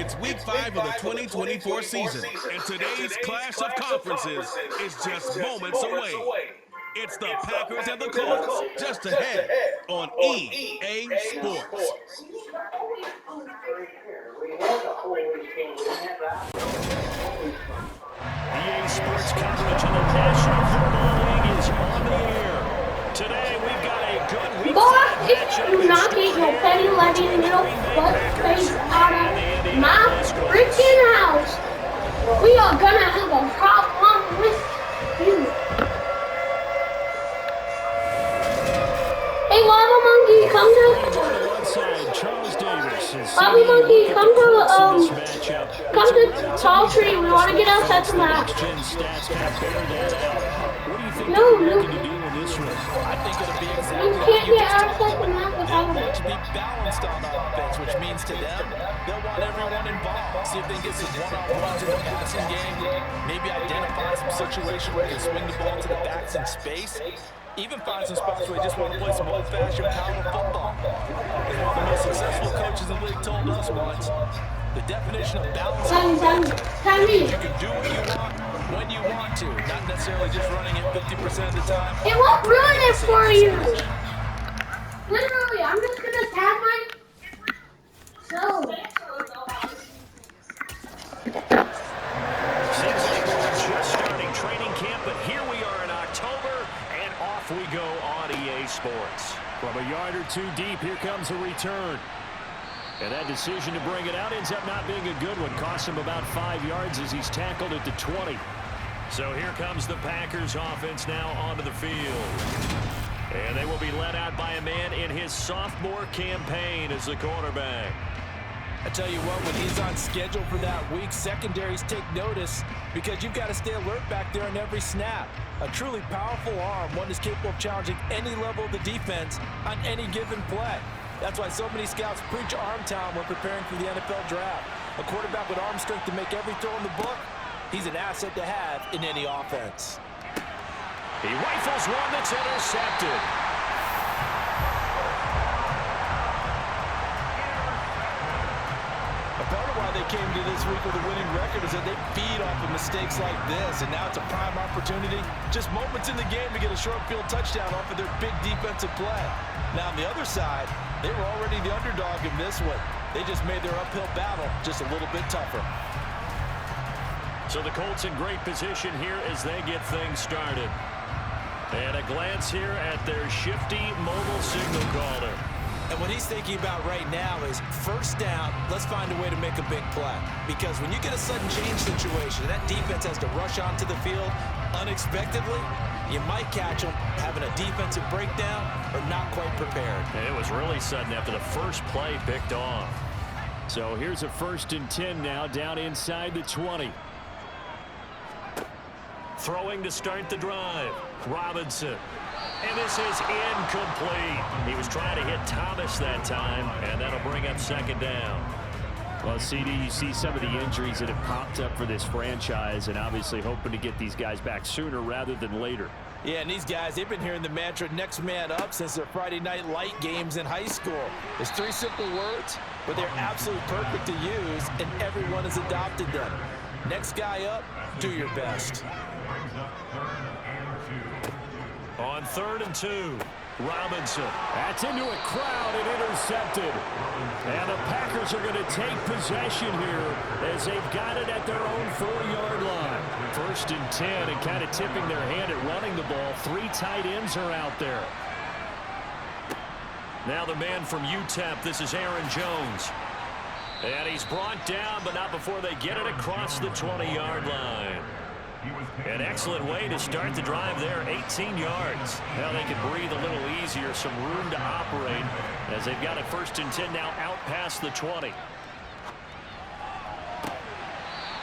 It's week 5 of the 2024 season, and today's clash of conferences is just moments away. It's the Packers and the Colts, just ahead on EA Sports. EA Sports coverage in the National Football League is on the air. Today we've got a good week. Boss, if you do not get your petty letting little butt face out of my freaking house, we are gonna have a problem with you. Hey, Lava Monkey, come to Lava Monkey, come to Tall Tree. We want to get outside the map. No. I think it'll be exactly You can't get outside the map They'll without want it. to be balanced on offense, which means to them, they'll want everyone involved. See if they can get some one-on-ones in the passing game. Maybe identify some situations where they can swing the ball to the backs in space. Even find some spots where they just want to play some old-fashioned power football. As one of the most successful coaches in the league told us once, the definition of balance Time is you can do what you want when you want to, not necessarily just running it 50% of the time. It won't ruin it for you. Literally, I'm just gonna tag my so. Seems like we're just starting training camp, but here we are in October, and off we go on EA Sports. From a yard or two deep, here comes a return. And that decision to bring it out ends up not being a good one. Costs him about 5 yards as he's tackled at the 20. So here comes the Packers offense now onto the field. And they will be led out by a man in his sophomore campaign as the quarterback. I tell you what, when he's on schedule for that week, secondaries take notice because you've got to stay alert back there on every snap. A truly powerful arm, one is capable of challenging any level of the defense on any given play. That's why so many scouts preach arm talent when preparing for the NFL draft. A quarterback with arm strength to make every throw in the book, he's an asset to have in any offense. He rifles one that's intercepted. A part of why they came to this week with a winning record is that they feed off of mistakes like this, and now it's a prime opportunity, just moments in the game to get a short field touchdown off of their big defensive play. Now on the other side, they were already the underdog in this one. They just made their uphill battle just a little bit tougher. So the Colts in great position here as they get things started. And a glance here at their shifty mobile signal caller. And what he's thinking about right now is first down, let's find a way to make a big play. Because when you get a sudden change situation, that defense has to rush onto the field unexpectedly, you might catch them having a defensive breakdown or not quite prepared. And it was really sudden after the first play picked off. So here's a 1st and 10 now down inside the 20. Throwing to start the drive. Robinson. And this is incomplete. He was trying to hit Thomas that time, and that'll bring up 2nd down. Well, CD, you see some of the injuries that have popped up for this franchise, and obviously hoping to get these guys back sooner rather than later. Yeah, and these guys, they've been hearing the mantra next man up since their Friday night light games in high school. It's 3 simple words, but they're absolutely perfect to use, and everyone has adopted them. Next guy up, do your best. On 3rd and 2, Robinson. That's into a crowd and intercepted. And the Packers are going to take possession here as they've got it at their own 4-yard line. 1st and 10, and kind of tipping their hand at running the ball. 3 tight ends are out there. Now the man from UTEP, this is Aaron Jones. And he's brought down, but not before they get it across the 20-yard line. An excellent way to start the drive there, 18 yards. Now they can breathe a little easier, some room to operate as they've got it 1st and 10 now out past the 20.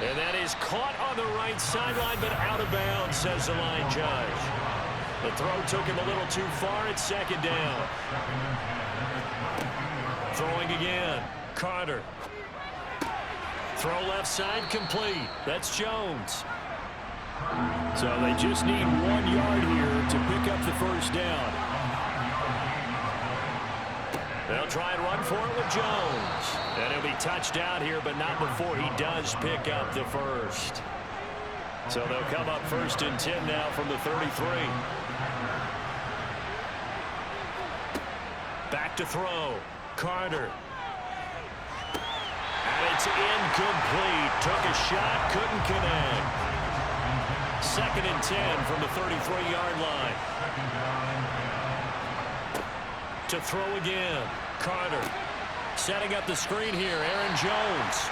And that is caught on the right sideline, but out of bounds, says the line judge. The throw took him a little too far at 2nd down. Throwing again, Carter. Throw left side complete. That's Jones. So they just need 1 yard here to pick up the 1st down. They'll try and run for it with Jones. And he'll be touched out here, but not before he does pick up the first. So they'll come up 1st and 10 now from the 33. Back to throw. Carter. And it's incomplete. Took a shot, couldn't connect. 2nd and 10 from the 33-yard line. To throw again. Carter setting up the screen here. Aaron Jones.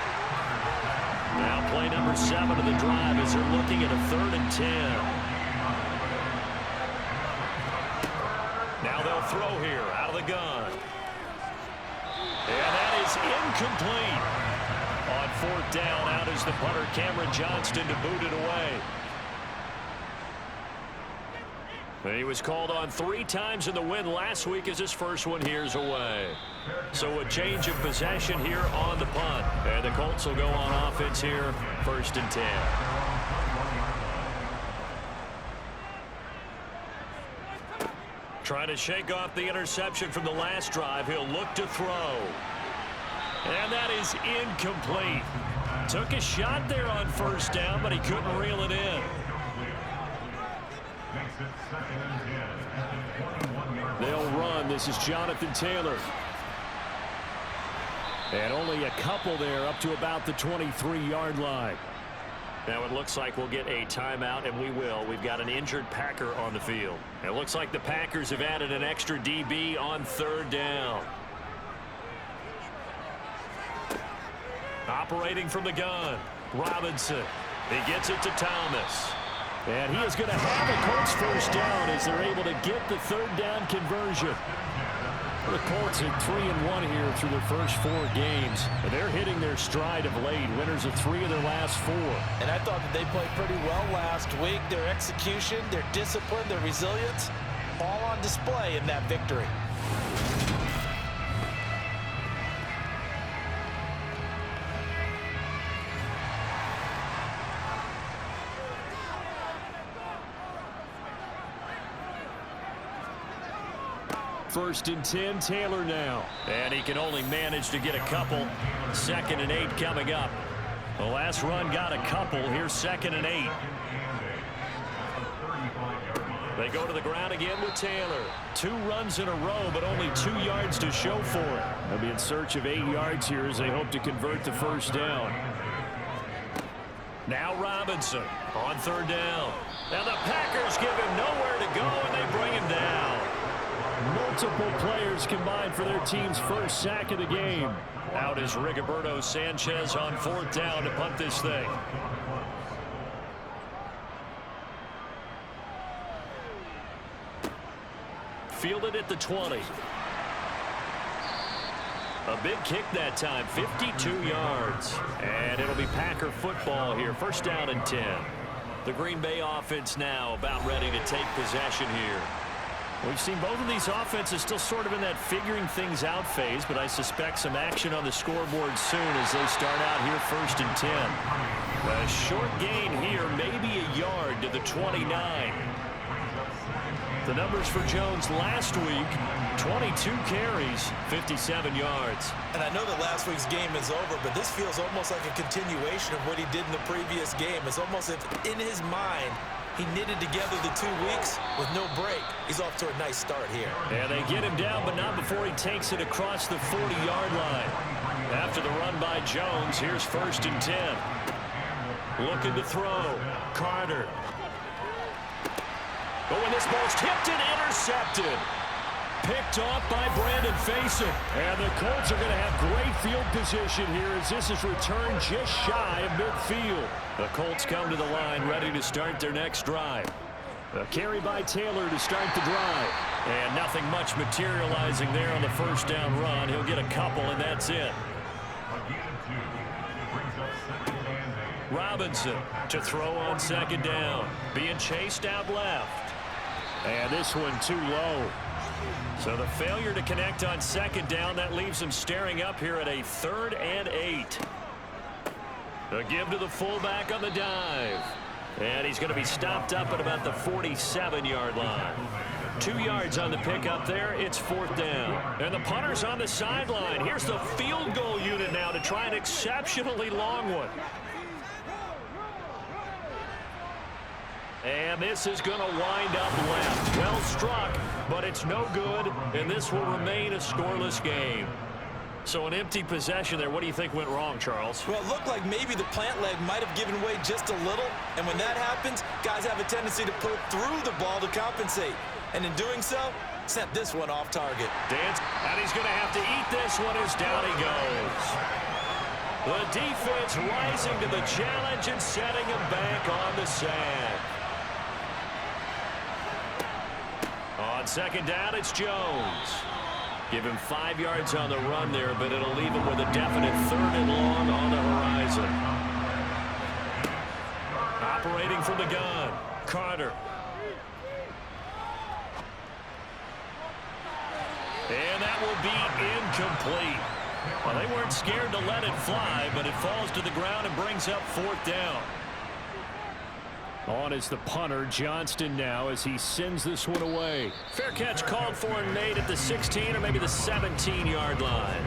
Now play number 7 of the drive as they're looking at a 3rd and 10. Now they'll throw here out of the gun. And that is incomplete. On 4th down, out is the punter, Cameron Johnston, to boot it away. He was called on 3 times in the win last week as his first one here's away. So a change of possession here on the punt. And the Colts will go on offense here, 1st and 10. Trying to shake off the interception from the last drive. He'll look to throw. And that is incomplete. Took a shot there on 1st down, but he couldn't reel it in. They'll run. This is Jonathan Taylor. And only a couple there up to about the 23-yard line. Now it looks like we'll get a timeout, and we will. We've got an injured Packer on the field. It looks like the Packers have added an extra DB on 3rd down. Operating from the gun, Robinson. He gets it to Thomas. And he is going to have a Colts 1st down as they're able to get the 3rd down conversion. The Colts are 3-1 here through their first 4 games. And they're hitting their stride of late. Winners of 3 of their last 4. And I thought that they played pretty well last week. Their execution, their discipline, their resilience, all on display in that victory. First and 10, Taylor now. And he can only manage to get a couple. 2nd and 8 coming up. The last run got a couple. Here's 2nd and 8. They go to the ground again with Taylor. 2 runs in a row, but only 2 yards to show for it. They'll be in search of 8 yards here as they hope to convert the 1st down. Now Robinson on 3rd down. Now the Packers give him nowhere to go, and they bring him down. Multiple players combined for their team's first sack of the game. Out is Rigoberto Sanchez on 4th down to punt this thing. Fielded at the 20. A big kick that time, 52 yards. And it'll be Packer football here, 1st down and 10. The Green Bay offense now about ready to take possession here. We've seen both of these offenses still sort of in that figuring things out phase, but I suspect some action on the scoreboard soon as they start out here 1st and 10. A short gain here, maybe a yard to the 29. The numbers for Jones last week, 22 carries, 57 yards. And I know that last week's game is over, but this feels almost like a continuation of what he did in the previous game. It's almost as if in his mind, he knitted together the 2 weeks with no break. He's off to a nice start here. And they get him down, but not before he takes it across the 40-yard line. After the run by Jones, here's 1st and 10. Looking to throw. Carter. But when this ball's tipped and intercepted. Picked off by Brandon Facyson. And the Colts are going to have great field position here as this is returned just shy of midfield. The Colts come to the line ready to start their next drive. A carry by Taylor to start the drive. And nothing much materializing there on the 1st down run. He'll get a couple, and that's it. Robinson to throw on 2nd down. Being chased out left. And this one too low. So the failure to connect on 2nd down, that leaves him staring up here at a 3rd and 8. A give to the fullback on the dive. And he's going to be stopped up at about the 47-yard line. 2 yards on the pickup there. It's 4th down. And the punter's on the sideline. Here's the field goal unit now to try an exceptionally long one. And this is going to wind up left. Well struck, but it's no good, and this will remain a scoreless game. So an empty possession there. What do you think went wrong, Charles? Well, it looked like maybe the plant leg might have given way just a little, and when that happens, guys have a tendency to pull through the ball to compensate. And in doing so, sent this one off target. Dance, and he's going to have to eat this one as down he goes. The defense rising to the challenge and setting him back on the sand. On 2nd down, it's Jones. Give him 5 yards on the run there, but it'll leave him with a definite 3rd and long on the horizon. Operating from the gun, Carter. And that will be incomplete. Well, they weren't scared to let it fly, but it falls to the ground and brings up 4th down. On is the punter, Johnston, now as he sends this one away. Fair catch called for, Nate, at the 16 or maybe the 17-yard line.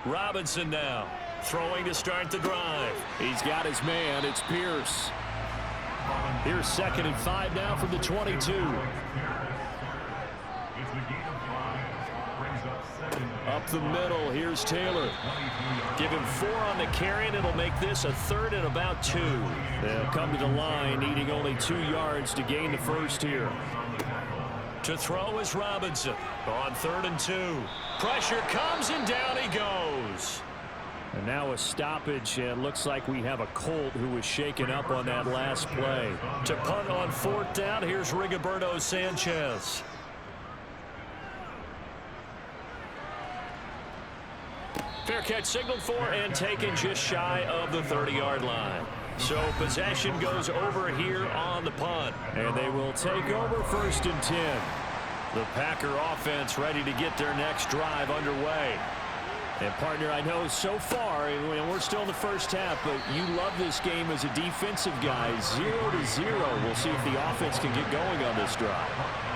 Robinson now throwing to start the drive. He's got his man. It's Pierce. Here's 2nd and 5 now from the 22. Up the middle, here's Taylor. Give him 4 on the carry, and it'll make this a 3rd and about 2. They'll come to the line, needing only 2 yards to gain the first here. To throw is Robinson on 3rd and 2. Pressure comes, and down he goes. And now a stoppage, and looks like we have a Colt who was shaken up on that last play. To punt on 4th down, here's Rigoberto Sanchez. Fair catch signaled for and taken just shy of the 30-yard line. So possession goes over here on the punt. And they will take over 1st and 10. The Packer offense ready to get their next drive underway. And, partner, I know so far, and we're still in the first half, but you love this game as a defensive guy. 0-0. We'll see if the offense can get going on this drive.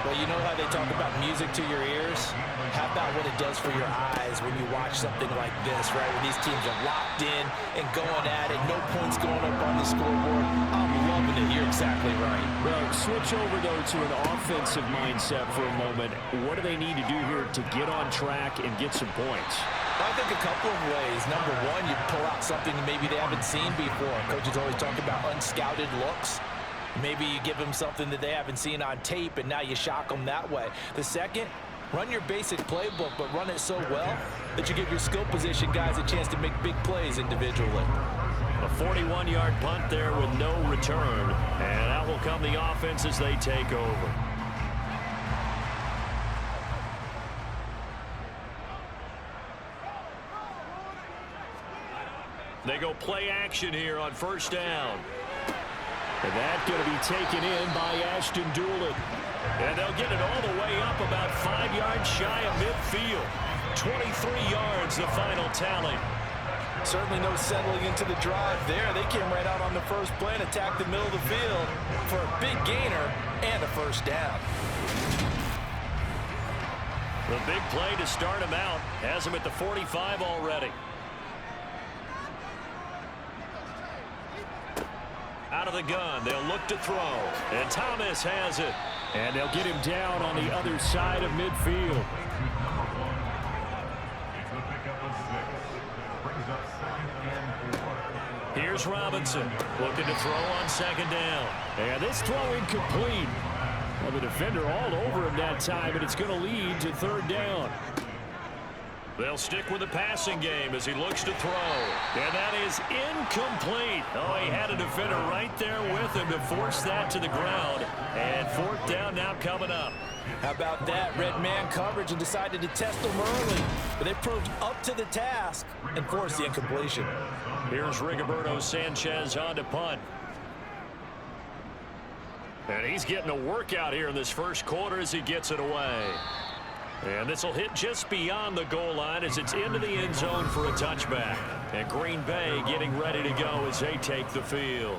Well, you know how they talk about music to your ears? How about what it does for your eyes when you watch something like this, right? When these teams are locked in and going at it, no points going up on the scoreboard. I'm loving it. You're exactly right. Well, switch over, though, to an offensive mindset for a moment. What do they need to do here to get on track and get some points? I think a couple of ways. Number one, you pull out something maybe they haven't seen before. Coaches always talk about unscouted looks. Maybe you give them something that they haven't seen on tape, and now you shock them that way. The second, run your basic playbook, but run it so well that you give your skill position guys a chance to make big plays individually. A 41-yard punt there with no return, and out will come the offense as they take over. They go play action here on 1st down. And that's going to be taken in by Ashton Dulin. And they'll get it all the way up about 5 yards shy of midfield. 23 yards, the final tally. Certainly no settling into the drive there. They came right out on the first play and attacked the middle of the field for a big gainer and a 1st down. The big play to start him out has him at the 45 already. Out of the gun, they'll look to throw, and Thomas has it. And they'll get him down on the other side of midfield. Here's Robinson, looking to throw on 2nd down. And this throw incomplete. Well, the defender all over him that time, and it's going to lead to 3rd down. They'll stick with the passing game as he looks to throw. And that is incomplete. Oh, he had a defender right there with him to force that to the ground. And 4th down now coming up. How about that? Red man coverage and decided to test them early. But they proved up to the task and forced the incompletion. Here's Rigoberto Sanchez on to punt. And he's getting a workout here in this 1st quarter as he gets it away. And this will hit just beyond the goal line as it's into the end zone for a touchback. And Green Bay getting ready to go as they take the field.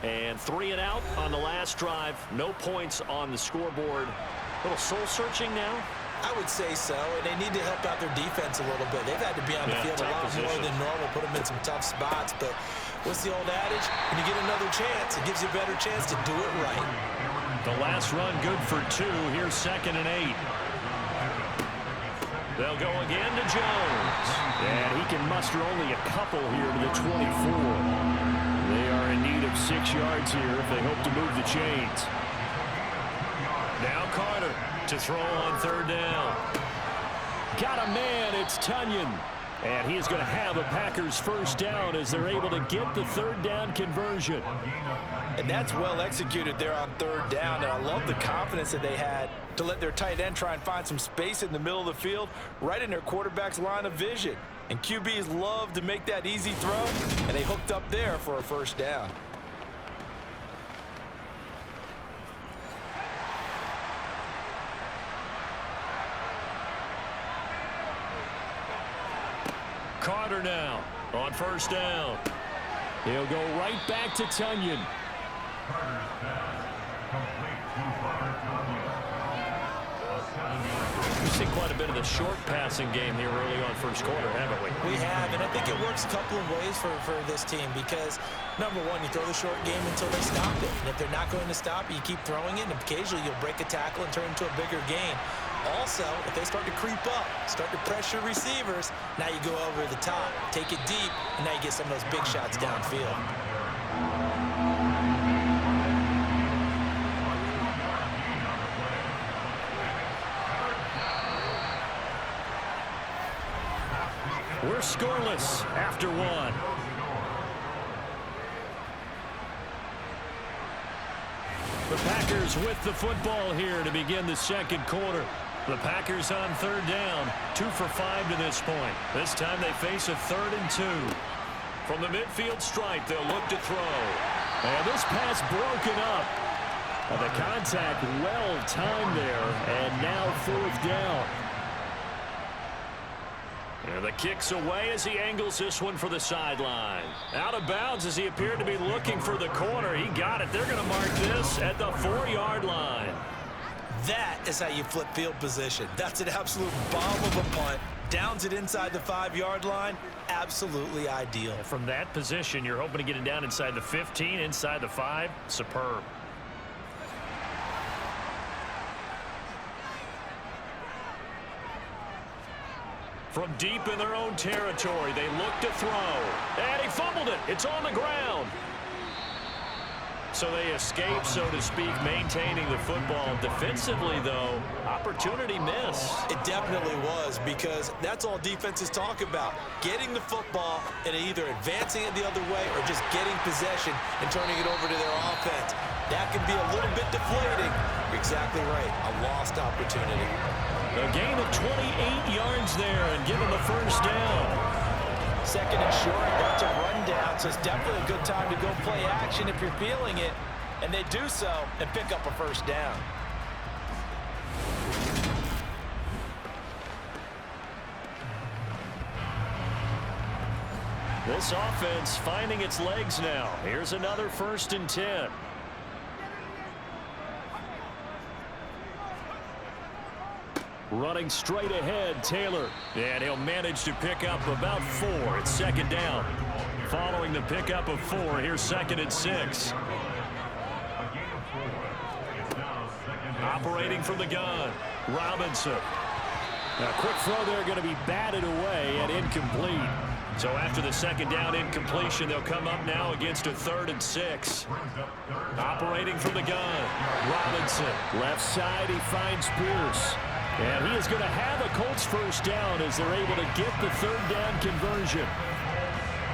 And 3 and out on the last drive. No points on the scoreboard. A little soul-searching now? I would say so, and they need to help out their defense a little bit. They've had to be on the field a lot more than normal, put them in some tough spots. But what's the old adage? When you get another chance, it gives you a better chance to do it right. The last run good for 2. Here's 2nd and 8. They'll go again to Jones. And he can muster only a couple here to the 24. They are in need of 6 yards here if they hope to move the chains. Now Carter to throw on 3rd down. Got a man, it's Tonyan. And he is going to have a Packers 1st down as they're able to get the 3rd down conversion. And that's well executed there on 3rd down. And I love the confidence that they had to let their tight end try and find some space in the middle of the field, right in their quarterback's line of vision. And QBs love to make that easy throw, and they hooked up there for a 1st down. Carter now on 1st down. He'll go right back to Tonyan. We've seen quite a bit of the short passing game here early on 1st quarter, haven't we? We have, and I think it works a couple of ways for this team because, number one, you throw the short game until they stop it. And if they're not going to stop it, you keep throwing it, and occasionally you'll break a tackle and turn into a bigger gain. Also, if they start to creep up, start to pressure receivers, now you go over the top, take it deep, and now you get some of those big shots downfield. We're scoreless after 1. The Packers with the football here to begin the 2nd quarter. The Packers on 3rd down, 2 for 5 to this point. This time they face a 3rd and 2. From the midfield stripe, they'll look to throw. And this pass broken up. And the contact well timed there, and now 4th down. And the kick's away as he angles this one for the sideline. Out of bounds as he appeared to be looking for the corner. He got it. They're going to mark this at the 4-yard line. That is how you flip field position. That's an absolute bomb of a punt. Downs it inside the 5-yard line. Absolutely ideal. From that position, you're hoping to get it down inside the 15, inside the 5. Superb. From deep in their own territory, they look to throw. And he fumbled it. It's on the ground. So they escape, so to speak, maintaining the football. Defensively, though, opportunity miss. It definitely was, because that's all defenses talk about. Getting the football and either advancing it the other way or just getting possession and turning it over to their offense. That can be a little bit deflating. You're exactly right. A lost opportunity. A gain of 28 yards there and give them the 1st down. 2nd and short, that's a run down, so it's definitely a good time to go play action if you're feeling it. And they do so and pick up a 1st down. This offense finding its legs now. Here's another 1st and 10. Running straight ahead, Taylor. And he'll manage to pick up about 4. It's 2nd down. Following the pickup of 4, here's 2nd and 6. Operating from the gun, Robinson. A quick throw there going to be batted away and incomplete. So after the 2nd down incompletion, they'll come up now against a 3rd and 6. Operating from the gun, Robinson. Left side, he finds Pierce. And he is going to have a Colts 1st down as they're able to get the 3rd down conversion.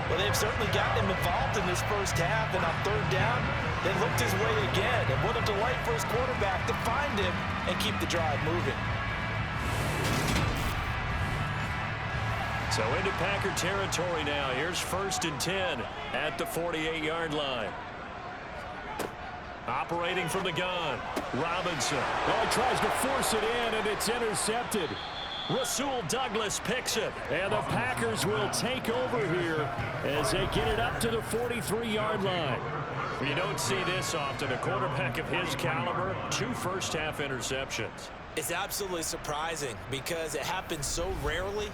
Well, they've certainly gotten him involved in this 1st half, and on 3rd down, they looked his way again. And what a delight for his quarterback to find him and keep the drive moving. So into Packer territory now. Here's 1st and 10 at the 48-yard line. Operating from the gun, Robinson. Oh, he tries to force it in, and it's intercepted. Rasul Douglas picks it, and the Packers will take over here as they get it up to the 43-yard line. You don't see this often. A quarterback of his caliber, 2 first-half interceptions. It's absolutely surprising because it happens so rarely.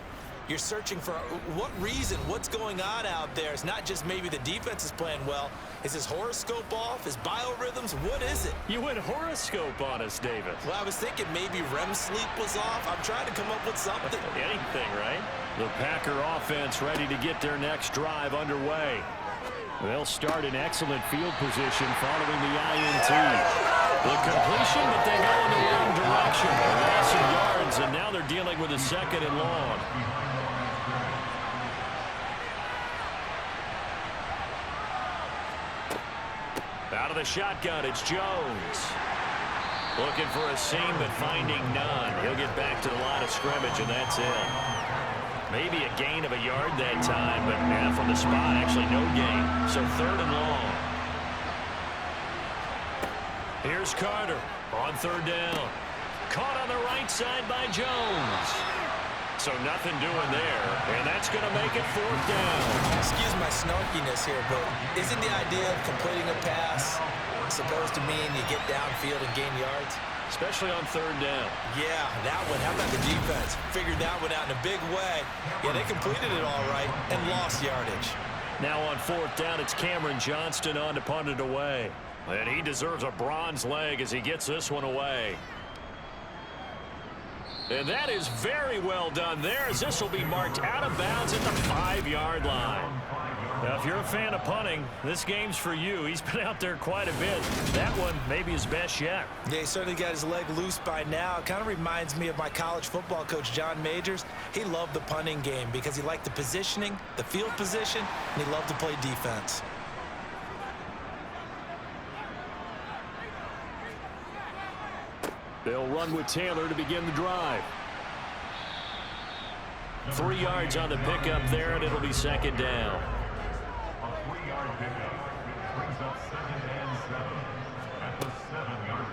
You're searching for what reason, what's going on out there. It's not just maybe the defense is playing well. Is his horoscope off? His biorhythms? What is it? You went horoscope on us, David. Well, I was thinking maybe REM sleep was off. I'm trying to come up with something. Anything, right? The Packer offense ready to get their next drive underway. They'll start in excellent field position following the INT. The completion, but they go in the wrong direction. They lost some yards, and now they're dealing with a 2nd and long. Out of the shotgun, it's Jones. Looking for a seam, but finding none. He'll get back to the line of scrimmage, and that's it. Maybe a gain of a yard that time, but now from the spot, actually no gain. So 3rd and long. Here's Carter on 3rd down. Caught on the right side by Jones. So nothing doing there, and that's going to make it 4th down. Excuse my snarkiness here, but isn't the idea of completing a pass supposed to mean you get downfield and gain yards? Especially on 3rd down. Yeah, that one. How about the defense? Figured that one out in a big way. Yeah, they completed it all right and lost yardage. Now on 4th down, it's Cameron Johnston on to punt it away. And he deserves a bronze leg as he gets this one away. And that is very well done there, as this will be marked out of bounds at the 5-yard line. Now, if you're a fan of punting, this game's for you. He's been out there quite a bit. That one may be his best yet. Yeah, he certainly got his leg loose by now. It kind of reminds me of my college football coach, John Majors. He loved the punting game because he liked the positioning, the field position, and he loved to play defense. They'll run with Taylor to begin the drive. 3 yards on the pickup there, and it'll be 2nd down.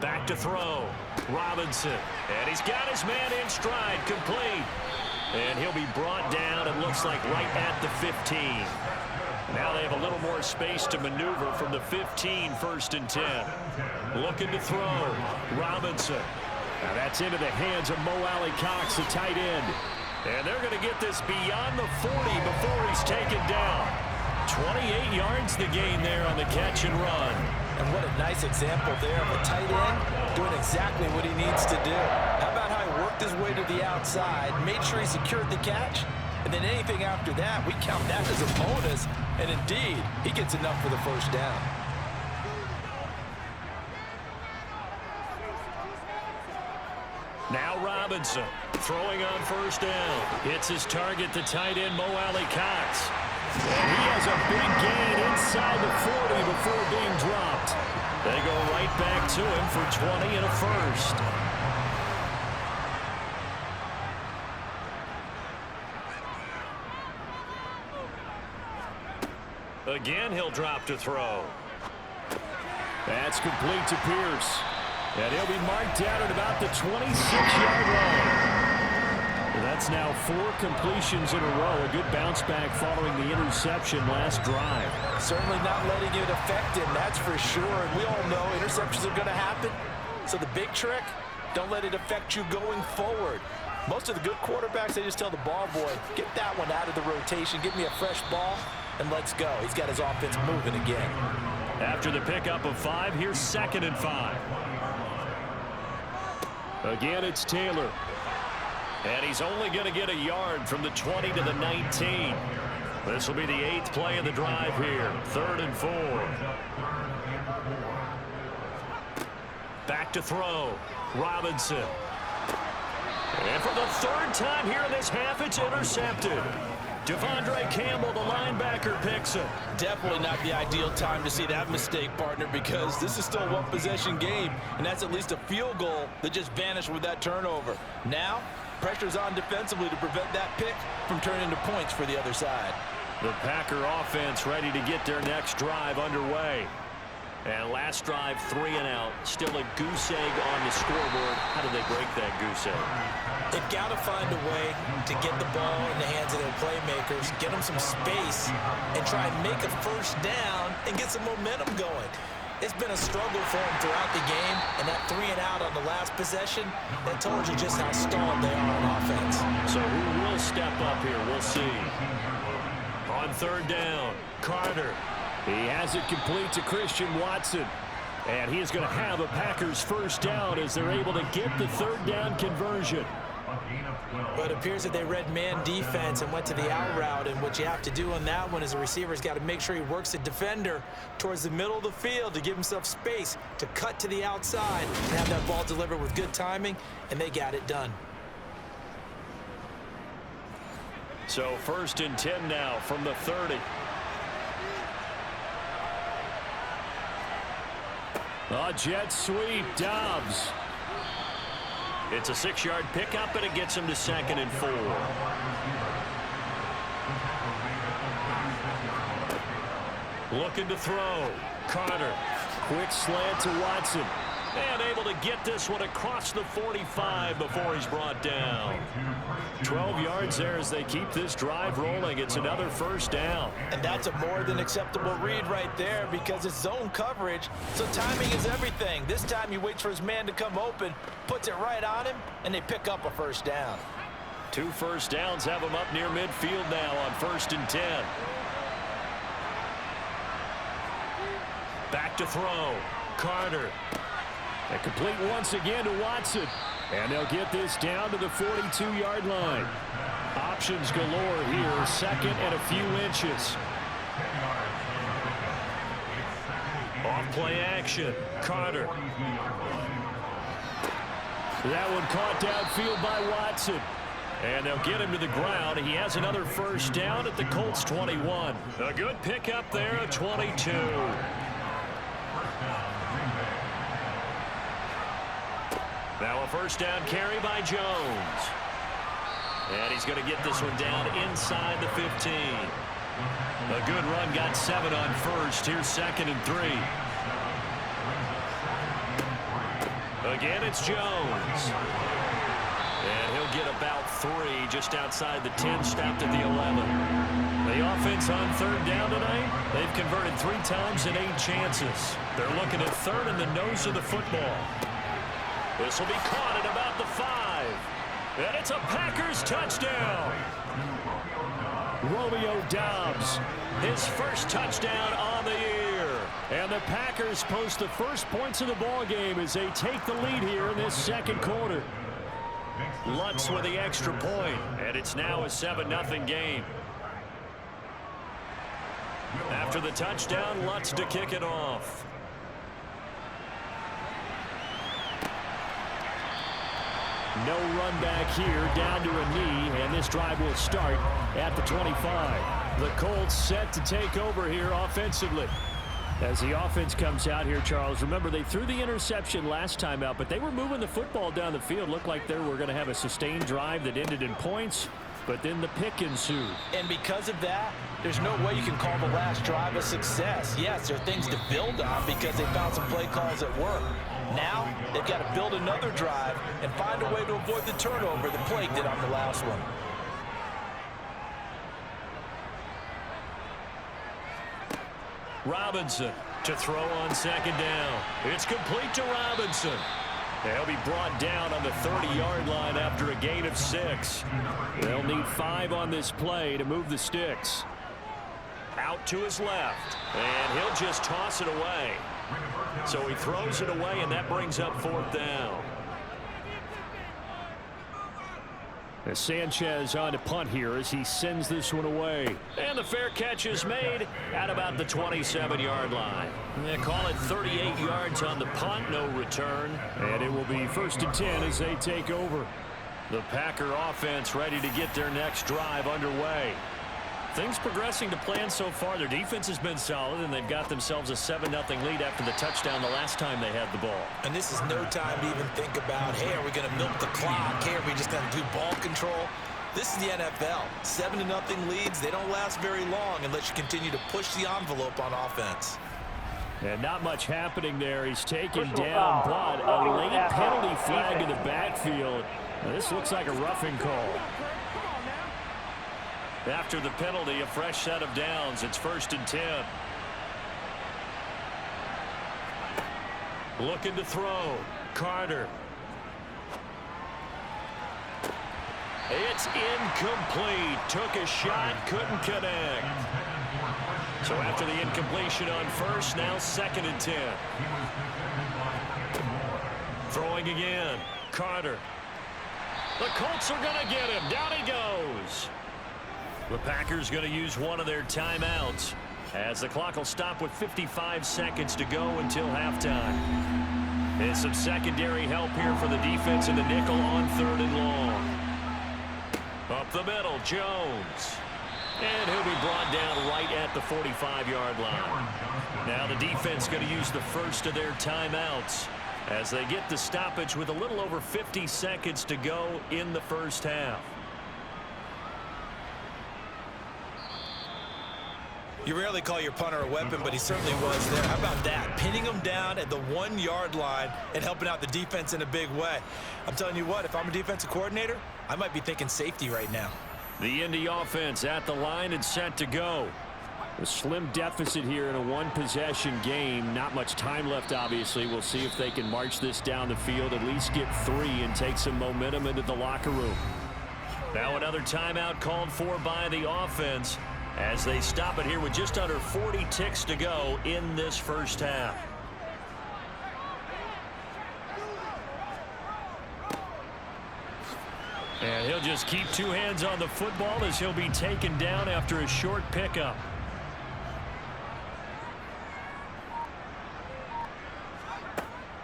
Back to throw. Robinson. And he's got his man in stride, complete. And he'll be brought down, it looks like, right at the 15. Now they have a little more space to maneuver from the 15, 1st and 10. Looking to throw. Robinson. Now that's into the hands of Mo Alley-Cox, the tight end. And they're going to get this beyond the 40 before he's taken down. 28 yards the gain there on the catch and run. And what a nice example there of a tight end doing exactly what he needs to do. How about how he worked his way to the outside, made sure he secured the catch, and then anything after that, we count that as a bonus. And indeed, he gets enough for the 1st down. Now Robinson throwing on 1st down. Hits his target, the tight end, Mo Alley-Cox. And he has a big gain inside the 40 before being dropped. They go right back to him for 20 and a 1st. Again, he'll drop to throw. That's complete to Pierce. And he'll be marked down at about the 26-yard line. That's now 4 completions in a row. A good bounce back following the interception last drive. Certainly not letting it affect him, that's for sure. And we all know interceptions are going to happen. So the big trick, don't let it affect you going forward. Most of the good quarterbacks, they just tell the ball boy, get that one out of the rotation, give me a fresh ball, and let's go. He's got his offense moving again. After the pickup of 5, here's 2nd and 5. Again, it's Taylor. And he's only going to get a yard from the 20 to the 19. This will be the 8th play of the drive here. 3rd and 4. Back to throw. Robinson. And for the 3rd time here in this half, it's intercepted. Devondre Campbell, the linebacker, picks it. Definitely not the ideal time to see that mistake, partner, because this is still a one-possession game, and that's at least a field goal that just vanished with that turnover. Now, pressure's on defensively to prevent that pick from turning into points for the other side. The Packer offense ready to get their next drive underway. And last drive, 3 and out. Still a goose egg on the scoreboard. How do they break that goose egg? They've got to find a way to get the ball in the hands of their playmakers, get them some space, and try and make a first down and get some momentum going. It's been a struggle for them throughout the game, and that 3 and out on the last possession, that told you just how stalled they are on offense. So who will step up here? We'll see. On third down, Carter. He has it complete to Christian Watson. And he is going to have a Packers first down as they're able to get the third down conversion. But it appears that they read man defense and went to the out route, and what you have to do on that one is the receiver's got to make sure he works the defender towards the middle of the field to give himself space to cut to the outside and have that ball delivered with good timing, and they got it done. So 1st and 10 now from the 30. A jet sweep, Dobbs. It's a 6-yard pickup, and it gets him to 2nd and 4. Looking to throw. Carter. Quick slant to Watson. And able to get this one across the 45 before he's brought down. 12 yards there as they keep this drive rolling. It's another first down. And that's a more than acceptable read right there because it's zone coverage, so timing is everything. This time he waits for his man to come open, puts it right on him, and they pick up a first down. 2 first downs have him up near midfield now on 1st and 10. Back to throw. Carter. And complete once again to Watson. And they'll get this down to the 42-yard line. Options galore here. 2nd and a few inches. Off play action. Carter. That one caught downfield by Watson. And they'll get him to the ground. He has another first down at the Colts 21. A good pickup there at 22. Now a first down carry by Jones. And he's going to get this one down inside the 15. A good run, got 7 on first. Here's 2nd and 3. Again, it's Jones. And he'll get about 3 just outside the 10, stopped at the 11. The offense on third down tonight, they've converted 3 times and 8 chances. They're looking at 3rd in the nose of the football. This will be caught at about the 5. And it's a Packers touchdown. Romeo Doubs, his first touchdown on the year. And the Packers post the first points of the ball game as they take the lead here in this 2nd quarter. Lutz with the extra point, and it's now a 7-0 game. After the touchdown, Lutz to kick it off. No run back here, down to a knee, and this drive will start at the 25. The Colts set to take over here offensively. As the offense comes out here, Charles, remember they threw the interception last time out, but they were moving the football down the field. Looked like they were going to have a sustained drive that ended in points, but then the pick ensued. And because of that, there's no way you can call the last drive a success. Yes, there are things to build on because they found some play calls that work. Now, they've got to build another drive and find a way to avoid the turnover that plagued it on the last one. Robinson to throw on 2nd down. It's complete to Robinson. They'll be brought down on the 30-yard line after a gain of 6. They'll need 5 on this play to move the sticks. Out to his left, and he'll just toss it away. So he throws it away, and that brings up 4th down. As Sanchez on to punt here as he sends this one away. And the fair catch is made at about the 27-yard line. They call it 38 yards on the punt, no return. And it will be 1st and 10 as they take over. The Packer offense ready to get their next drive underway. Things progressing to plan so far. Their defense has been solid, and they've got themselves a 7-0 lead after the touchdown the last time they had the ball. And this is no time to even think about, hey, are we going to milk the clock? Hey, are we just going to do ball control? This is the NFL. 7-0 leads, they don't last very long unless you continue to push the envelope on offense. And not much happening there. He's taken down, but a late penalty flag in the backfield. Now, this looks like a roughing call. After the penalty, a fresh set of downs. It's 1st and 10. Looking to throw. Carter. It's incomplete. Took a shot, couldn't connect. So after the incompletion on first, now 2nd and 10. Throwing again. Carter. The Colts are going to get him. Down he goes. The Packers going to use one of their timeouts as the clock will stop with 55 seconds to go until halftime. And some secondary help here for the defense in the nickel on 3rd and long. Up the middle, Jones. And he'll be brought down right at the 45-yard line. Now the defense going to use the first of their timeouts as they get the stoppage with a little over 50 seconds to go in the first half. You rarely call your punter a weapon, but he certainly was there. How about that? Pinning him down at the 1-yard line and helping out the defense in a big way. I'm telling you what, if I'm a defensive coordinator, I might be thinking safety right now. The Indy offense at the line and set to go. A slim deficit here in a one-possession game. Not much time left, obviously. We'll see if they can march this down the field, at least get 3 and take some momentum into the locker room. Now another timeout called for by the offense as they stop it here with just under 40 ticks to go in this first half. And he'll just keep 2 hands on the football as he'll be taken down after a short pickup.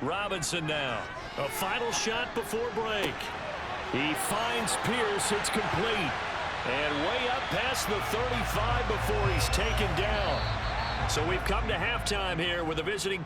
Robinson now. A final shot before break. He finds Pierce. It's complete. And way up past the 35 before he's taken down. So we've come to halftime here with a visiting